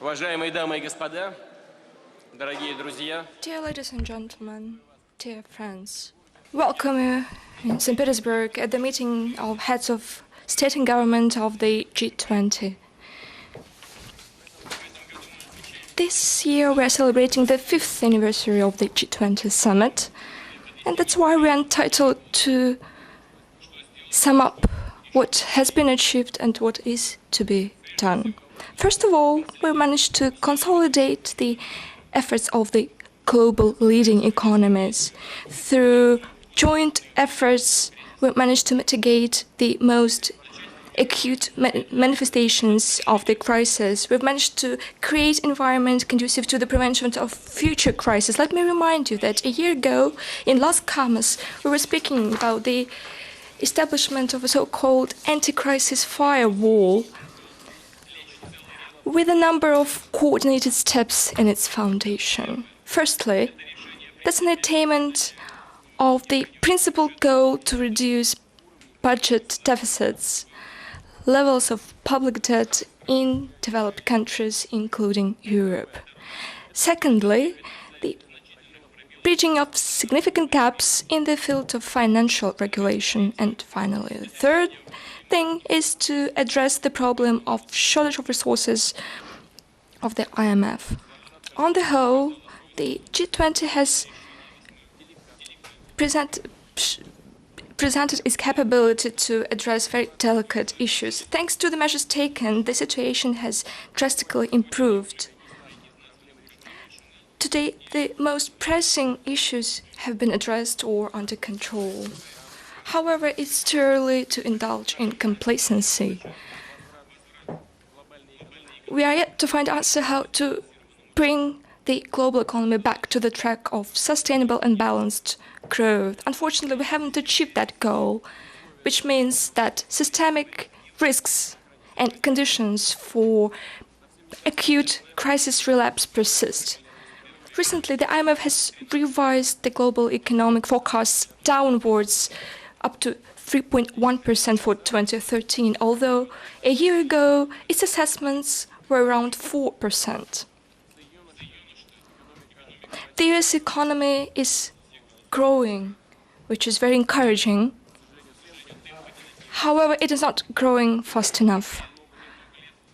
Уважаемые дамы и господа, дорогие друзья, Dear ladies and gentlemen, dear friends, welcome you in St Petersburg at the meeting of heads of state and government of the G20. This year we are celebrating the 5th anniversary of the G20 summit, and that's why we are entitled to sum up what has been achieved and what is to be done. First of all, we managed to consolidate the efforts of the global leading economies. Through joint efforts, we managed to mitigate the most acute manifestations of the crisis. We've managed to create an environment conducive to the prevention of future crises. Let me remind you that a year ago, in Las Camas, we were speaking about the establishment of a so-called anti-crisis firewall with a number of coordinated steps in its foundation. Firstly, that's an attainment of the principal goal to reduce budget deficits, levels of public debt in developed countries, including Europe. Secondly, the bridging of significant gaps in the field of financial regulation. And finally, the third thing is to address the problem of shortage of resources of the IMF. On the whole, the G20 has presented its capability to address very delicate issues. Thanks to the measures taken, the situation has drastically improved. Today, the most pressing issues have been addressed or under control. However, it's too early to indulge in complacency. We are yet to find answer how to bring the global economy back to the track of sustainable and balanced growth. Unfortunately, we haven't achieved that goal, which means that systemic risks and conditions for acute crisis relapse persist. Recently, the IMF has revised the global economic forecasts downwards up to 3.1% for 2013, although a year ago its assessments were around 4%. The US economy is growing, which is very encouraging. However, it is not growing fast enough.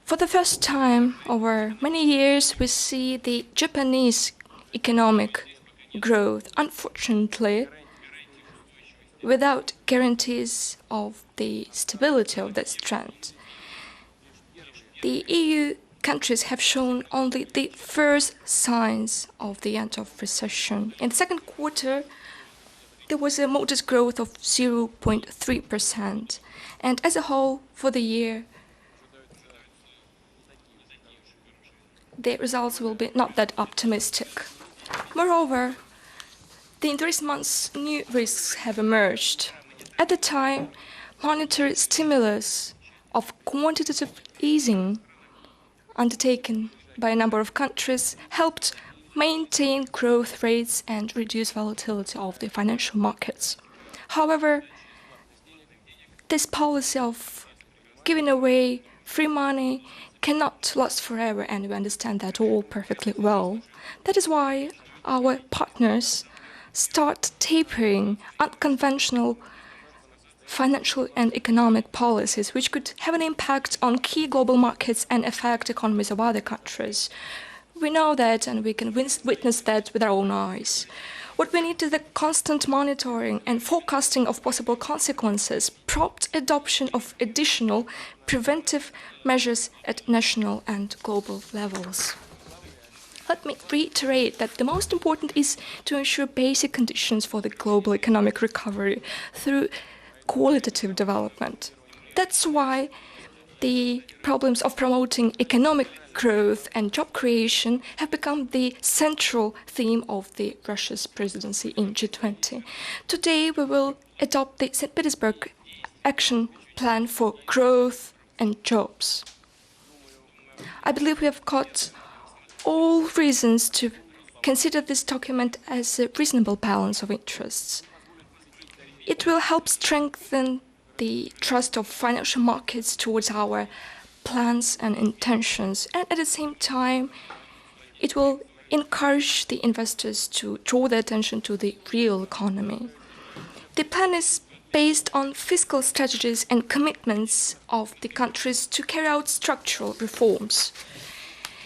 For the first time over many years, we see the Japanese economic growth, unfortunately, without guarantees of the stability of this trend. The EU countries have shown only the first signs of the end of recession. In the second quarter, there was a modest growth of 0.3%, and as a whole, for the year, the results will be not that optimistic. Moreover, in recent months, new risks have emerged. At the time, monetary stimulus of quantitative easing undertaken by a number of countries helped maintain growth rates and reduce volatility of the financial markets. However, this policy of giving away free money cannot last forever, and we understand that all perfectly well. That is why our partners start tapering unconventional financial and economic policies, which could have an impact on key global markets and affect economies of other countries. We know that, and we can witness that with our own eyes. What we need is the constant monitoring and forecasting of possible consequences, prompt adoption of additional preventive measures at national and global levels. Let me reiterate that the most important is to ensure basic conditions for the global economic recovery through qualitative development. That's why the problems of promoting economic growth and job creation have become the central theme of the Russia's presidency in G20. Today, we will adopt the St Petersburg Action Plan for Growth and Jobs. I believe we have got all reasons to consider this document as a reasonable balance of interests. It will help strengthen the trust of financial markets towards our plans and intentions, and at the same time, it will encourage the investors to draw their attention to the real economy. The plan is based on fiscal strategies and commitments of the countries to carry out structural reforms.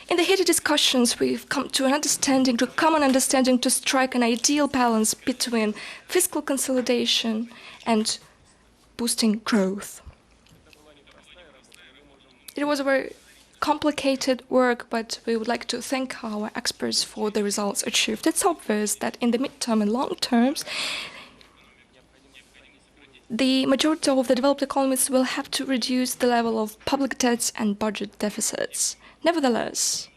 In the heated discussions, we've come to a common understanding to strike an ideal balance between fiscal consolidation and boosting growth. It was a very complicated work, but we would like to thank our experts for the results achieved. It's obvious that in the midterm and long terms, the majority of the developed economies will have to reduce the level of public debts and budget deficits. Nevertheless,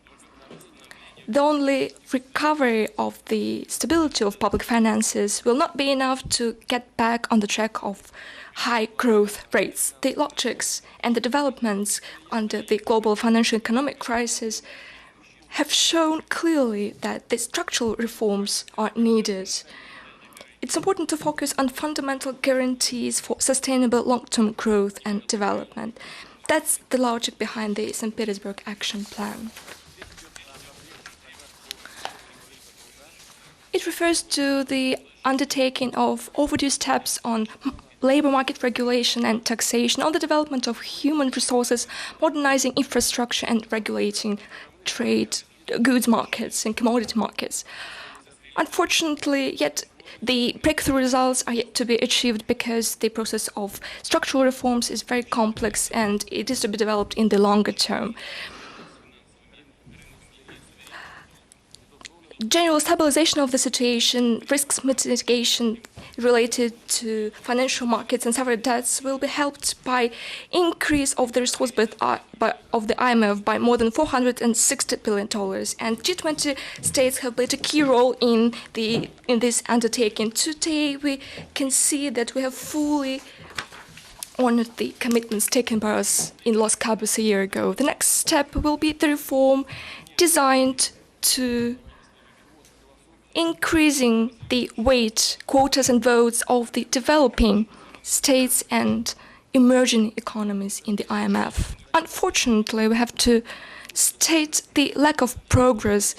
the only recovery of the stability of public finances will not be enough to get back on the track of high growth rates. The logics and the developments under the global financial economic crisis have shown clearly that the structural reforms are needed. It's important to focus on fundamental guarantees for sustainable long-term growth and development. That's the logic behind the St. Petersburg Action Plan. It refers to the undertaking of overdue steps on labor market regulation and taxation, on the development of human resources, modernizing infrastructure, and regulating trade, goods markets and commodity markets. Unfortunately, yet the breakthrough results are yet to be achieved because the process of structural reforms is very complex and it is to be developed in the longer term. General stabilization of the situation, risks mitigation related to financial markets and sovereign debts will be helped by increase of the resource of the IMF by more than $460 billion. And G20 states have played a key role in this undertaking. Today, we can see that we have fully honored the commitments taken by us in Los Cabos a year ago. The next step will be the reform designed to increasing the weight, quotas and votes of the developing states and emerging economies in the IMF. Unfortunately, we have to state the lack of progress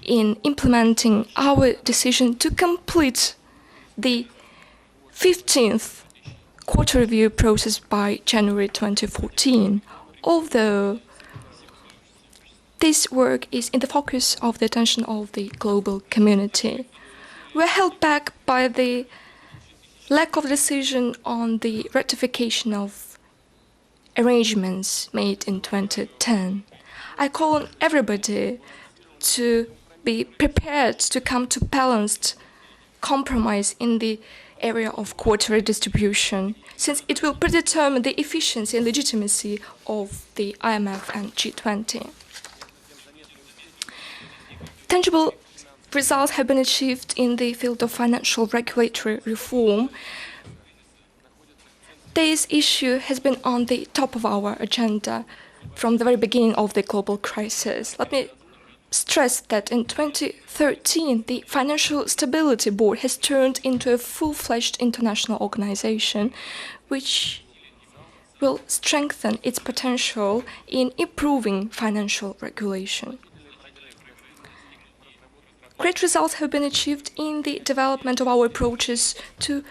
in implementing our decision to complete the 15th quarter review process by January 2014, although this work is in the focus of the attention of the global community. We're held back by the lack of decision on the ratification of arrangements made in 2010. I call on everybody to be prepared to come to balanced compromise in the area of quota distribution, since it will predetermine the efficiency and legitimacy of the IMF and G20. Tangible results have been achieved in the field of financial regulatory reform. This issue has been on the top of our agenda from the very beginning of the global crisis. Let me stress that in 2013, the Financial Stability Board has turned into a full-fledged international organization, which will strengthen its potential in improving financial regulation. Great results have been achieved in the development of our approaches to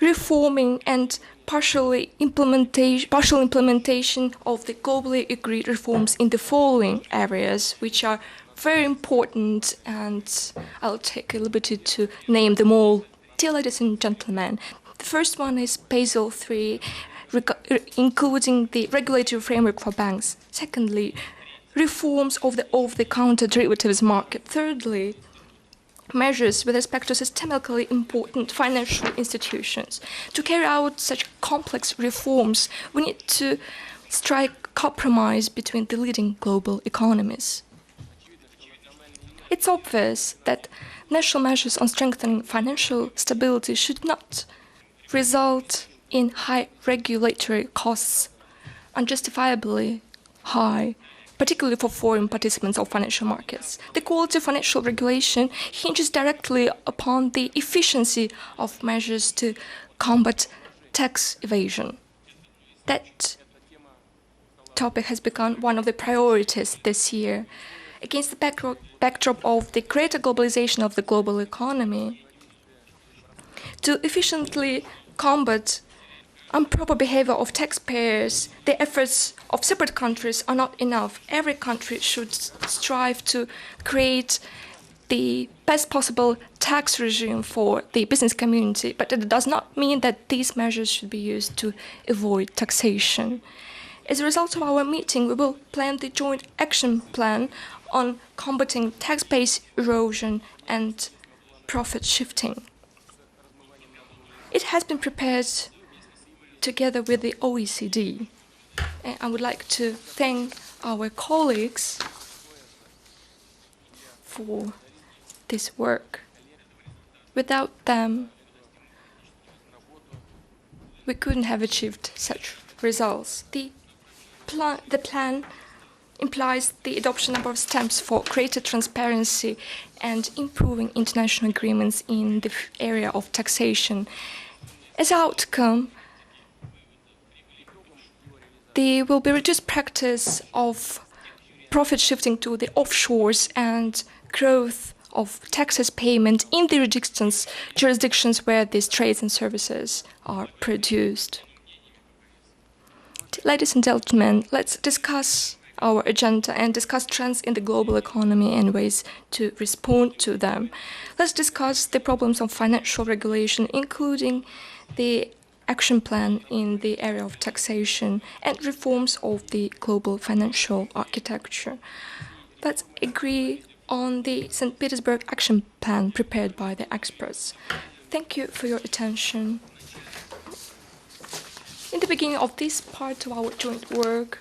reforming and partial implementation of the globally agreed reforms in the following areas, which are very important, and I'll take a liberty to name them all. Dear ladies and gentlemen, the first one is Basel III, including the regulatory framework for banks. Secondly, reforms of the over-the-counter derivatives market. Thirdly, measures with respect to systemically important financial institutions. To carry out such complex reforms, we need to strike compromise between the leading global economies. It's obvious that national measures on strengthening financial stability should not result in high regulatory costs, unjustifiably high, particularly for foreign participants of financial markets. The quality of financial regulation hinges directly upon the efficiency of measures to combat tax evasion. That topic has become one of the priorities this year. Against the backdrop of the greater globalization of the global economy, to efficiently combat improper behavior of taxpayers, the efforts of separate countries are not enough. Every country should strive to create the best possible tax regime for the business community, but it does not mean that these measures should be used to avoid taxation. As a result of our meeting, we will plan the joint action plan on combating tax base erosion and profit shifting. It has been prepared together with the OECD. And I would like to thank our colleagues for this work. Without them, we couldn't have achieved such results. The plan implies the adoption of steps for greater transparency and improving international agreements in the area of taxation. As an outcome, there will be reduced practice of profit shifting to the offshores and growth of taxes payment in the jurisdictions where these trades and services are produced. Ladies and gentlemen, let's discuss our agenda and discuss trends in the global economy and ways to respond to them. Let's discuss the problems of financial regulation, including the action plan in the area of taxation and reforms of the global financial architecture. Let's agree on the St. Petersburg action plan prepared by the experts. Thank you for your attention. In the beginning of this part of our joint work,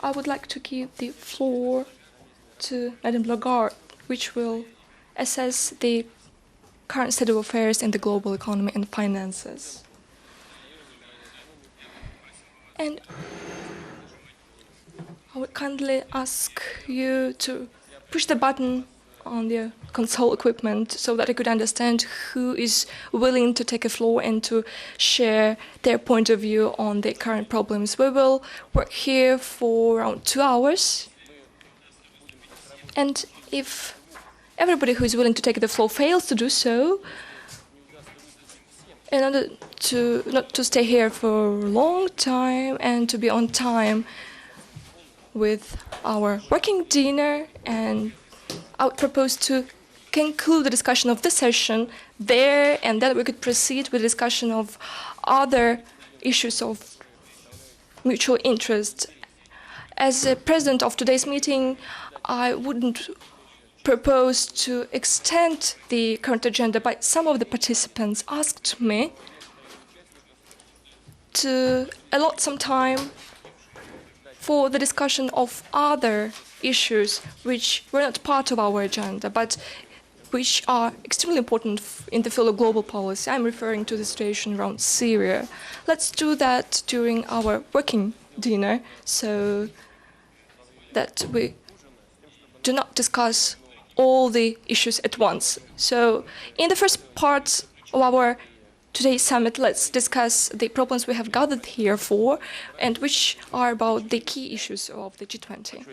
I would like to give the floor to Madame Lagarde, which will assess the current state of affairs in the global economy and finances. And I would kindly ask you to push the button on the console equipment so that I could understand who is willing to take a floor and to share their point of view on the current problems. We will work here for around 2 hours. And if everybody who is willing to take the floor fails to do so, in order to not to stay here for a long time and to be on time with our working dinner, and I would propose to conclude the discussion of this session there, and then we could proceed with the discussion of other issues of mutual interest. As a president of today's meeting, I wouldn't propose to extend the current agenda, but some of the participants asked me to allot some time for the discussion of other issues which were not part of our agenda, but which are extremely important in the field of global policy. I'm referring to the situation around Syria. Let's do that during our working dinner so that we do not discuss all the issues at once. So in the first part of our today's summit, let's discuss the problems we have gathered here for and which are about the key issues of the G20.